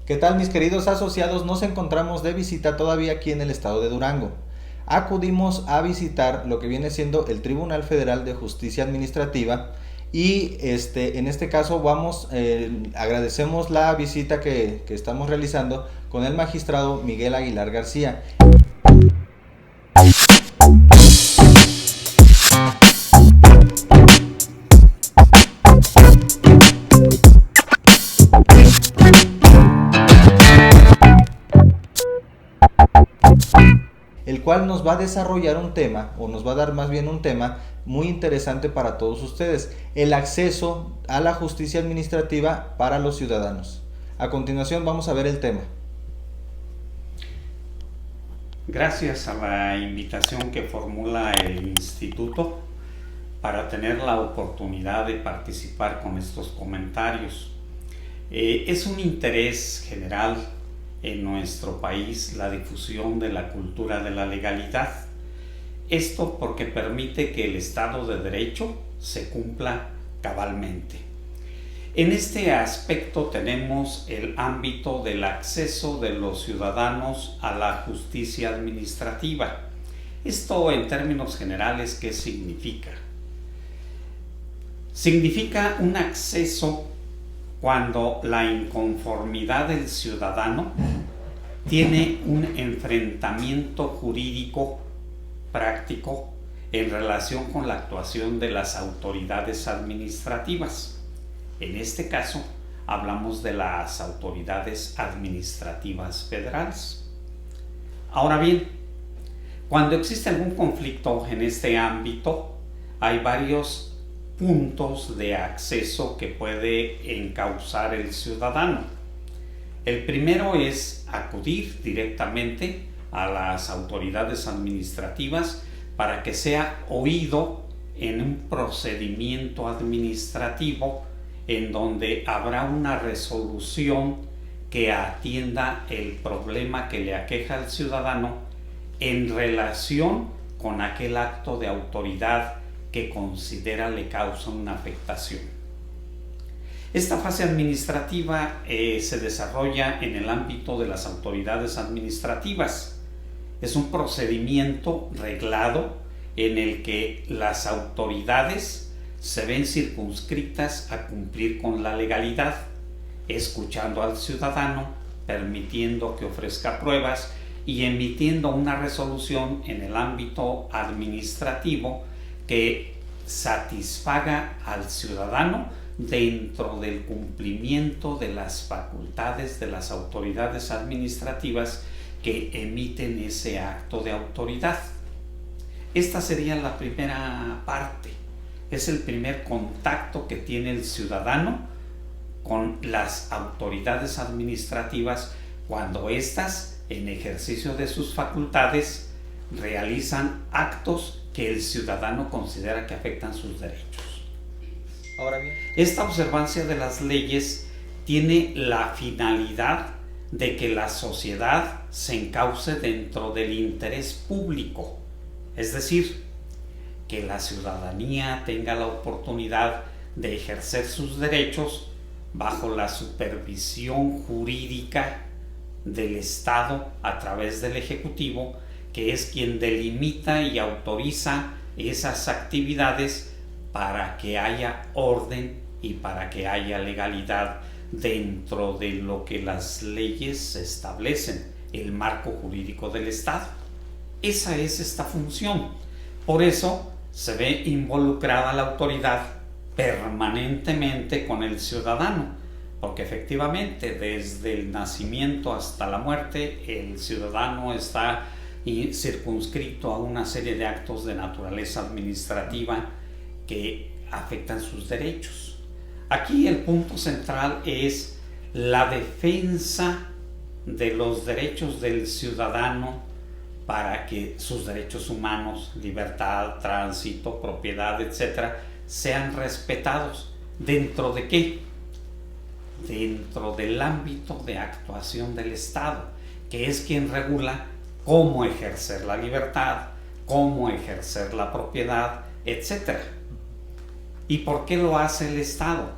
¿Qué tal, mis queridos asociados? Nos encontramos de visita todavía aquí en el estado de Durango. Acudimos a visitar lo que viene siendo el Tribunal Federal de Justicia Administrativa y en este caso agradecemos la visita que estamos realizando con el magistrado Miguel Aguilar García. El cual nos va a desarrollar un tema, o nos va a dar más bien un tema muy interesante para todos ustedes: el acceso a la justicia administrativa para los ciudadanos. A continuación vamos a ver el tema. Gracias a la invitación que formula el instituto para tener la oportunidad de participar con estos comentarios. Es un interés general en nuestro país la difusión de la cultura de la legalidad. Esto porque permite que el Estado de Derecho se cumpla cabalmente. En este aspecto tenemos el ámbito del acceso de los ciudadanos a la justicia administrativa. Esto, en términos generales, ¿qué significa? Significa un acceso cuando la inconformidad del ciudadano tiene un enfrentamiento jurídico práctico en relación con la actuación de las autoridades administrativas. En este caso, hablamos de las autoridades administrativas federales. Ahora bien, cuando existe algún conflicto en este ámbito, hay varios puntos de acceso que puede encauzar el ciudadano. El primero es acudir directamente a las autoridades administrativas para que sea oído en un procedimiento administrativo en donde habrá una resolución que atienda el problema que le aqueja al ciudadano en relación con aquel acto de autoridad que considera le causa una afectación. Esta fase administrativa se desarrolla en el ámbito de las autoridades administrativas. Es un procedimiento reglado en el que las autoridades se ven circunscritas a cumplir con la legalidad, escuchando al ciudadano, permitiendo que ofrezca pruebas y emitiendo una resolución en el ámbito administrativo que satisfaga al ciudadano dentro del cumplimiento de las facultades de las autoridades administrativas que emiten ese acto de autoridad. Esta sería la primera parte. Es el primer contacto que tiene el ciudadano con las autoridades administrativas cuando éstas, en ejercicio de sus facultades, realizan actos que el ciudadano considera que afectan sus derechos. Ahora bien, esta observancia de las leyes tiene la finalidad de que la sociedad se encauce dentro del interés público, es decir, que la ciudadanía tenga la oportunidad de ejercer sus derechos bajo la supervisión jurídica del Estado a través del Ejecutivo, que es quien delimita y autoriza esas actividades para que haya orden y para que haya legalidad dentro de lo que las leyes establecen, el marco jurídico del Estado. Esa es esta función. Por eso se ve involucrada la autoridad permanentemente con el ciudadano, porque efectivamente desde el nacimiento hasta la muerte el ciudadano está circunscrito a una serie de actos de naturaleza administrativa que afectan sus derechos. Aquí el punto central es la defensa de los derechos del ciudadano para que sus derechos humanos, libertad, tránsito, propiedad, etcétera, sean respetados. ¿Dentro de qué? Dentro del ámbito de actuación del Estado, que es quien regula cómo ejercer la libertad, cómo ejercer la propiedad, etcétera. ¿Y por qué lo hace el Estado?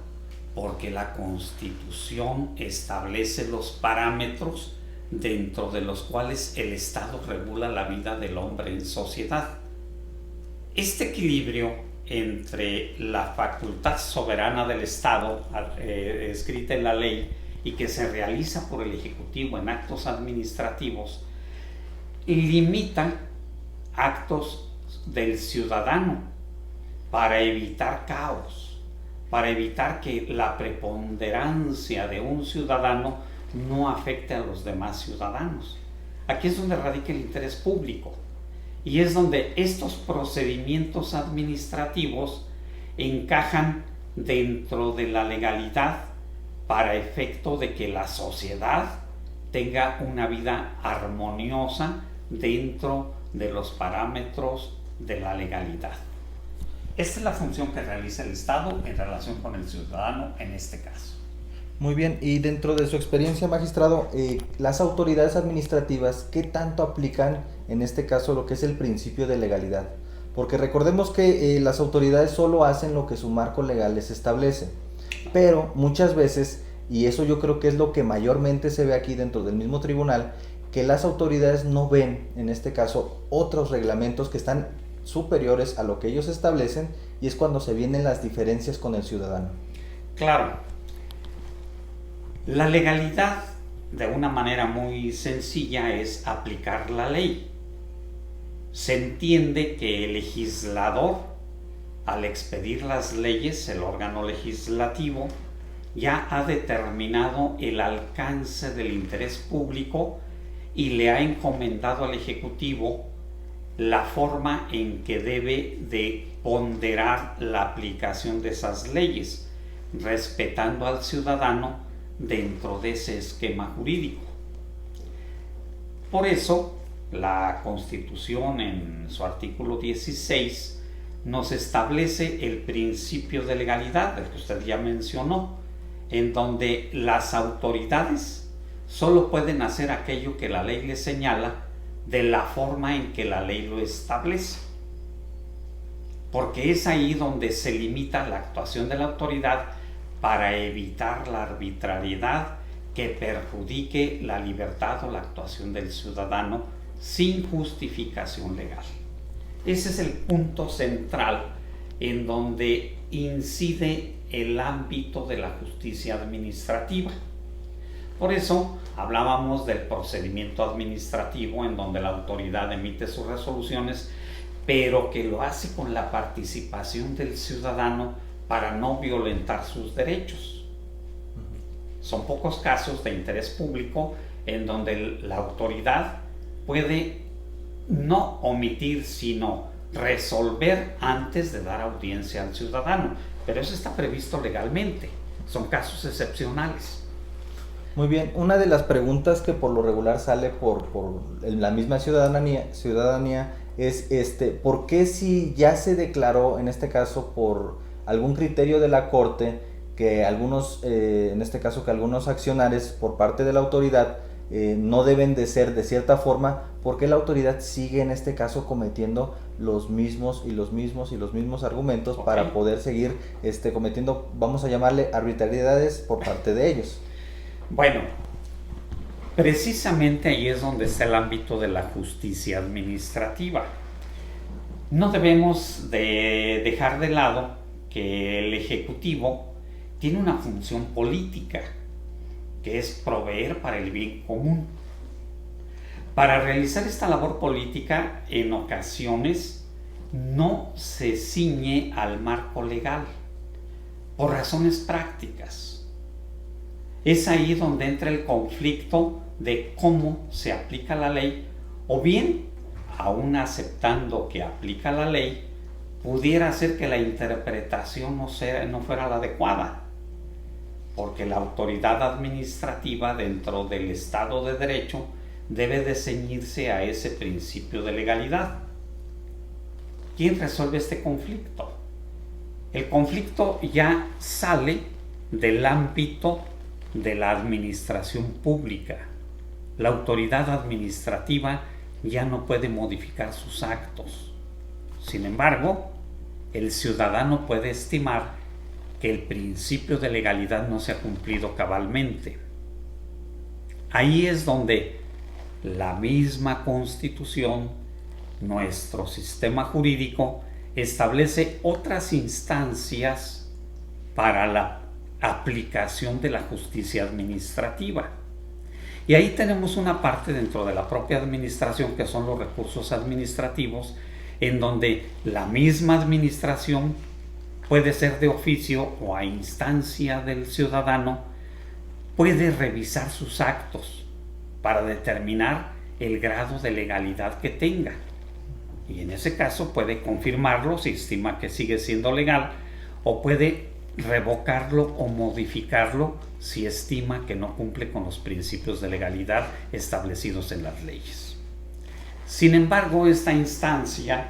porque la Constitución establece los parámetros dentro de los cuales el Estado regula la vida del hombre en sociedad. Este equilibrio entre la facultad soberana del Estado, escrita en la ley, y que se realiza por el Ejecutivo en actos administrativos, limita actos del ciudadano para evitar caos, para evitar que la preponderancia de un ciudadano no afecte a los demás ciudadanos. Aquí es donde radica el interés público y es donde estos procedimientos administrativos encajan dentro de la legalidad para efecto de que la sociedad tenga una vida armoniosa dentro de los parámetros de la legalidad. Esta es la función que realiza el Estado en relación con el ciudadano en este caso. Muy bien, y dentro de su experiencia, magistrado, las autoridades administrativas, ¿qué tanto aplican en este caso lo que es el principio de legalidad? Porque recordemos que las autoridades solo hacen lo que su marco legal les establece, pero muchas veces, y eso yo creo que es lo que mayormente se ve aquí dentro del mismo tribunal, que las autoridades no ven, en este caso, otros reglamentos que están superiores a lo que ellos establecen, y es cuando se vienen las diferencias con el ciudadano. Claro. La legalidad, de una manera muy sencilla, es aplicar la ley. Se entiende que el legislador, al expedir las leyes, el órgano legislativo, ya ha determinado el alcance del interés público y le ha encomendado al Ejecutivo la forma en que debe de ponderar la aplicación de esas leyes, respetando al ciudadano dentro de ese esquema jurídico. Por eso, la Constitución en su artículo 16 nos establece el principio de legalidad, del que usted ya mencionó, en donde las autoridades solo pueden hacer aquello que la ley les señala de la forma en que la ley lo establece. Porque es ahí donde se limita la actuación de la autoridad para evitar la arbitrariedad que perjudique la libertad o la actuación del ciudadano sin justificación legal. Ese es el punto central en donde incide el ámbito de la justicia administrativa. Por eso hablábamos del procedimiento administrativo en donde la autoridad emite sus resoluciones, pero que lo hace con la participación del ciudadano para no violentar sus derechos. Son pocos casos de interés público en donde la autoridad puede no omitir, sino resolver antes de dar audiencia al ciudadano. Pero eso está previsto legalmente. Son casos excepcionales. Muy bien, una de las preguntas que por lo regular sale por la misma ciudadanía es ¿por qué si ya se declaró, en este caso por algún criterio de la Corte, que algunos, en este caso que algunos accionarios por parte de la autoridad no deben de ser de cierta forma, ¿por qué la autoridad sigue en este caso cometiendo los mismos argumentos para poder seguir cometiendo, vamos a llamarle, arbitrariedades por parte de ellos? Bueno, precisamente ahí es donde está el ámbito de la justicia administrativa. No debemos de dejar de lado que el Ejecutivo tiene una función política, que es proveer para el bien común. Para realizar esta labor política, en ocasiones no se ciñe al marco legal, por razones prácticas. Es ahí donde entra el conflicto de cómo se aplica la ley, o bien, aún aceptando que aplica la ley, pudiera ser que la interpretación no fuera la adecuada, porque la autoridad administrativa dentro del Estado de Derecho debe de ceñirse a ese principio de legalidad. ¿Quién resuelve este conflicto? El conflicto ya sale del ámbito de la administración pública. La autoridad administrativa ya no puede modificar sus actos. Sin embargo, el ciudadano puede estimar que el principio de legalidad no se ha cumplido cabalmente. Ahí es donde la misma Constitución, nuestro sistema jurídico, establece otras instancias para la aplicación de la justicia administrativa. Y ahí tenemos una parte dentro de la propia administración que son los recursos administrativos, en donde la misma administración puede ser de oficio o a instancia del ciudadano, puede revisar sus actos para determinar el grado de legalidad que tenga. Y en ese caso puede confirmarlo si estima que sigue siendo legal, o puede revocarlo o modificarlo si estima que no cumple con los principios de legalidad establecidos en las leyes. Sin embargo, esta instancia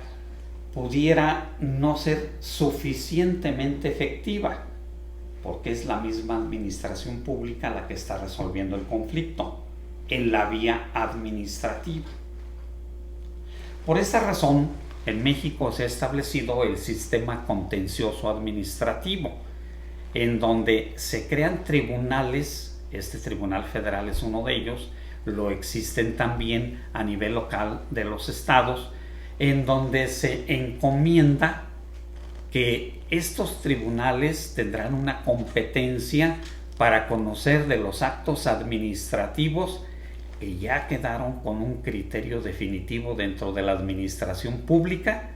pudiera no ser suficientemente efectiva, porque es la misma administración pública la que está resolviendo el conflicto en la vía administrativa. Por esta razón, en México se ha establecido el sistema contencioso administrativo, en donde se crean tribunales. Este Tribunal Federal es uno de ellos, lo existen también a nivel local de los estados, en donde se encomienda que estos tribunales tendrán una competencia para conocer de los actos administrativos que ya quedaron con un criterio definitivo dentro de la administración pública,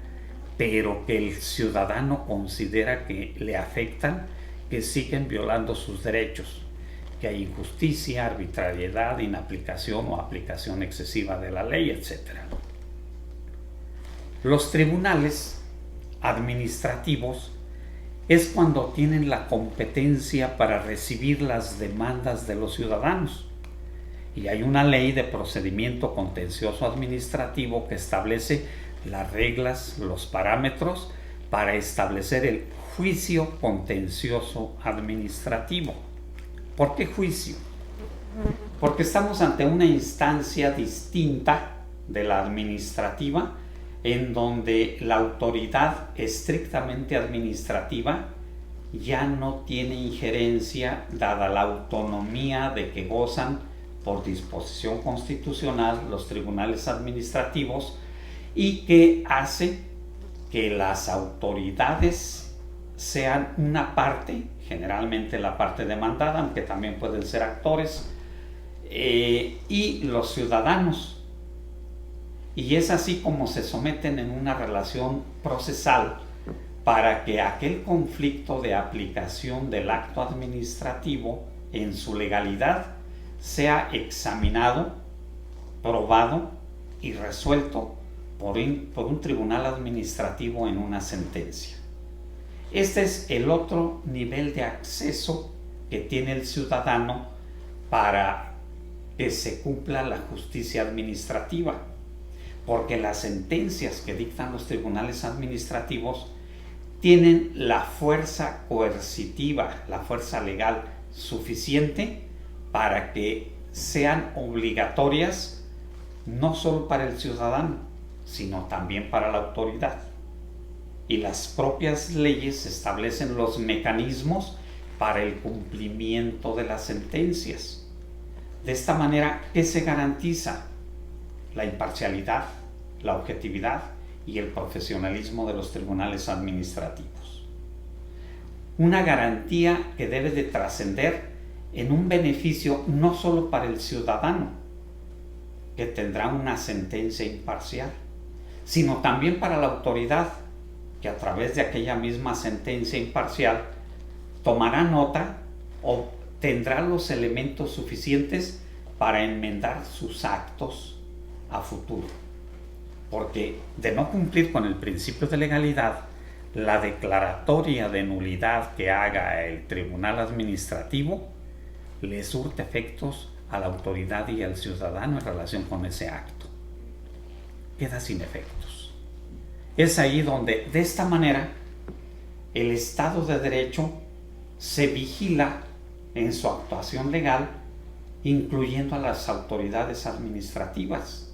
pero que el ciudadano considera que le afectan, que siguen violando sus derechos, que hay injusticia, arbitrariedad, inaplicación o aplicación excesiva de la ley, etc. Los tribunales administrativos es cuando tienen la competencia para recibir las demandas de los ciudadanos. Y hay una ley de procedimiento contencioso administrativo que establece las reglas, los parámetros para establecer el juicio contencioso administrativo. ¿Por qué juicio? Porque estamos ante una instancia distinta de la administrativa, en donde la autoridad estrictamente administrativa ya no tiene injerencia, dada la autonomía de que gozan por disposición constitucional los tribunales administrativos, y que hace que las autoridades sean una parte, generalmente la parte demandada, aunque también pueden ser actores, y los ciudadanos. Y es así como se someten en una relación procesal para que aquel conflicto de aplicación del acto administrativo en su legalidad sea examinado, probado y resuelto por un tribunal administrativo en una sentencia. Este es el otro nivel de acceso que tiene el ciudadano para que se cumpla la justicia administrativa, porque las sentencias que dictan los tribunales administrativos tienen la fuerza coercitiva, la fuerza legal suficiente para que sean obligatorias no solo para el ciudadano, sino también para la autoridad. Y las propias leyes establecen los mecanismos para el cumplimiento de las sentencias. De esta manera, ¿qué se garantiza? La imparcialidad, la objetividad y el profesionalismo de los tribunales administrativos. Una garantía que debe de trascender en un beneficio no solo para el ciudadano, que tendrá una sentencia imparcial, sino también para la autoridad, que a través de aquella misma sentencia imparcial tomará nota o tendrá los elementos suficientes para enmendar sus actos a futuro. Porque de no cumplir con el principio de legalidad, la declaratoria de nulidad que haga el tribunal administrativo le surte efectos a la autoridad y al ciudadano en relación con ese acto. Queda sin efectos. Es ahí donde, de esta manera, el Estado de Derecho se vigila en su actuación legal, incluyendo a las autoridades administrativas.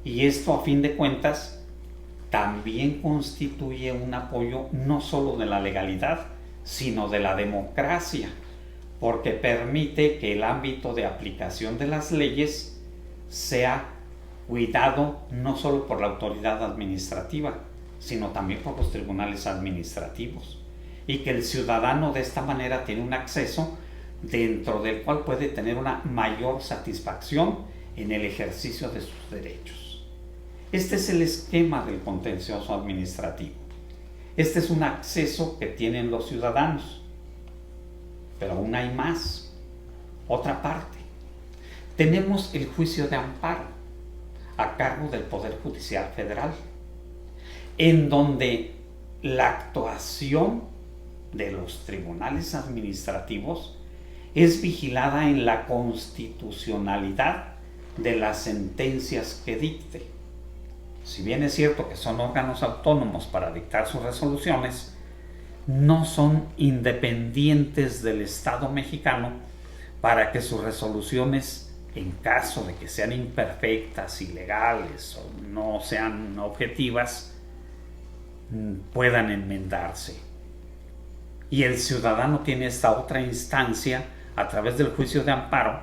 Y esto, a fin de cuentas, también constituye un apoyo no solo de la legalidad, sino de la democracia, porque permite que el ámbito de aplicación de las leyes sea cuidado no solo por la autoridad administrativa, sino también por los tribunales administrativos, y que el ciudadano de esta manera tiene un acceso dentro del cual puede tener una mayor satisfacción en el ejercicio de sus derechos. Este es el esquema del contencioso administrativo. Este es un acceso que tienen los ciudadanos, pero aún hay más. Otra parte, tenemos el juicio de amparo a cargo del Poder Judicial Federal, en donde la actuación de los tribunales administrativos es vigilada en la constitucionalidad de las sentencias que dicte. Si bien es cierto que son órganos autónomos para dictar sus resoluciones, no son independientes del Estado mexicano para que sus resoluciones, en caso de que sean imperfectas, ilegales o no sean objetivas, puedan enmendarse. Y el ciudadano tiene esta otra instancia a través del juicio de amparo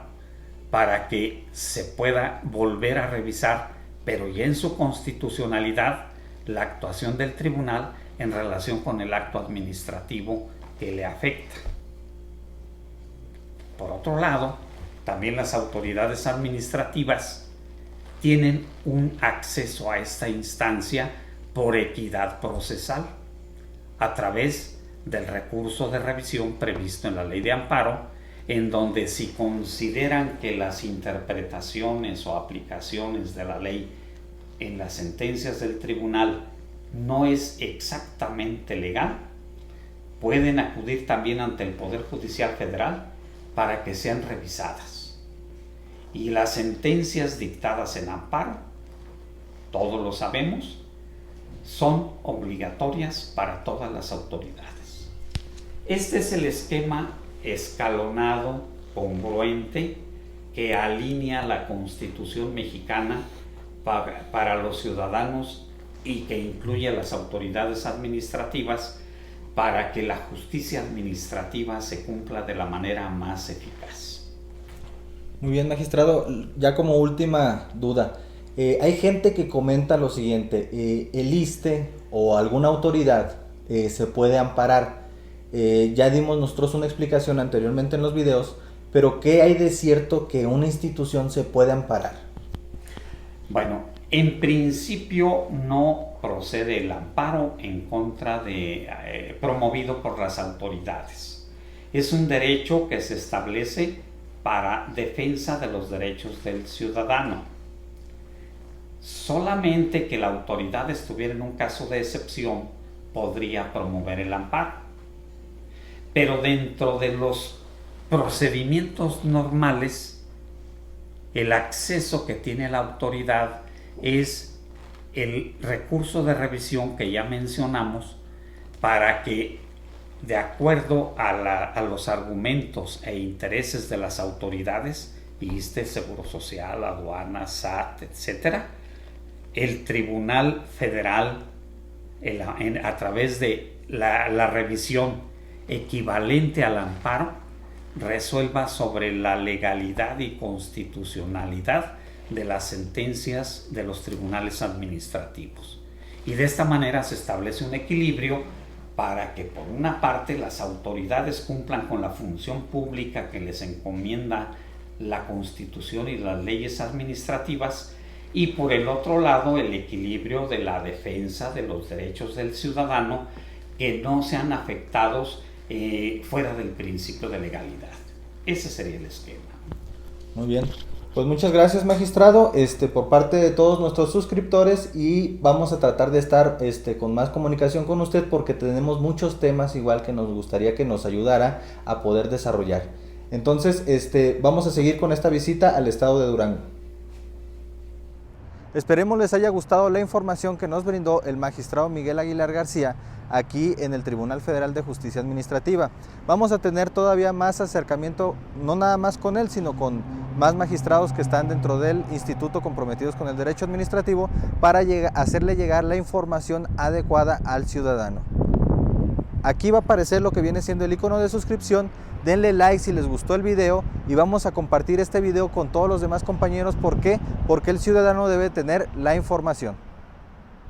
para que se pueda volver a revisar, pero ya en su constitucionalidad, la actuación del tribunal en relación con el acto administrativo que le afecta. Por otro lado, también las autoridades administrativas tienen un acceso a esta instancia por equidad procesal a través del recurso de revisión previsto en la Ley de Amparo, en donde si consideran que las interpretaciones o aplicaciones de la ley en las sentencias del tribunal no es exactamente legal, pueden acudir también ante el Poder Judicial Federal para que sean revisadas. Y las sentencias dictadas en amparo, todos lo sabemos, son obligatorias para todas las autoridades. Este es el esquema escalonado, congruente, que alinea la Constitución mexicana para los ciudadanos y que incluye a las autoridades administrativas para que la justicia administrativa se cumpla de la manera más eficaz. Muy bien, magistrado. Ya como última duda, hay gente que comenta lo siguiente: el ISSSTE o alguna autoridad se puede amparar. Ya dimos nosotros una explicación anteriormente en los videos, pero ¿qué hay de cierto que una institución se puede amparar? Bueno, en principio no procede el amparo en contra de promovido por las autoridades. Es un derecho que se establece para defensa de los derechos del ciudadano. Solamente que la autoridad estuviera en un caso de excepción podría promover el amparo. Pero dentro de los procedimientos normales, el acceso que tiene la autoridad es el recurso de revisión que ya mencionamos, para que, de acuerdo a los argumentos e intereses de las autoridades, ISSSTE, Seguro Social, aduanas, SAT, etc., el Tribunal Federal, a través de la revisión equivalente al amparo, resuelva sobre la legalidad y constitucionalidad de las sentencias de los tribunales administrativos. Y de esta manera se establece un equilibrio para que, por una parte, las autoridades cumplan con la función pública que les encomienda la Constitución y las leyes administrativas, y por el otro lado, el equilibrio de la defensa de los derechos del ciudadano, que no sean afectados fuera del principio de legalidad. Ese sería el esquema. Muy bien, pues muchas gracias, magistrado, por parte de todos nuestros suscriptores, y vamos a tratar de estar con más comunicación con usted, porque tenemos muchos temas igual que nos gustaría que nos ayudara a poder desarrollar. Entonces, vamos a seguir con esta visita al estado de Durango. Esperemos les haya gustado la información que nos brindó el magistrado Miguel Aguilar García aquí en el Tribunal Federal de Justicia Administrativa. Vamos a tener todavía más acercamiento, no nada más con él, sino con más magistrados que están dentro del instituto comprometidos con el derecho administrativo, para hacerle llegar la información adecuada al ciudadano. Aquí va a aparecer lo que viene siendo el icono de suscripción. Denle like si les gustó el video y vamos a compartir este video con todos los demás compañeros. ¿Por qué? Porque el ciudadano debe tener la información.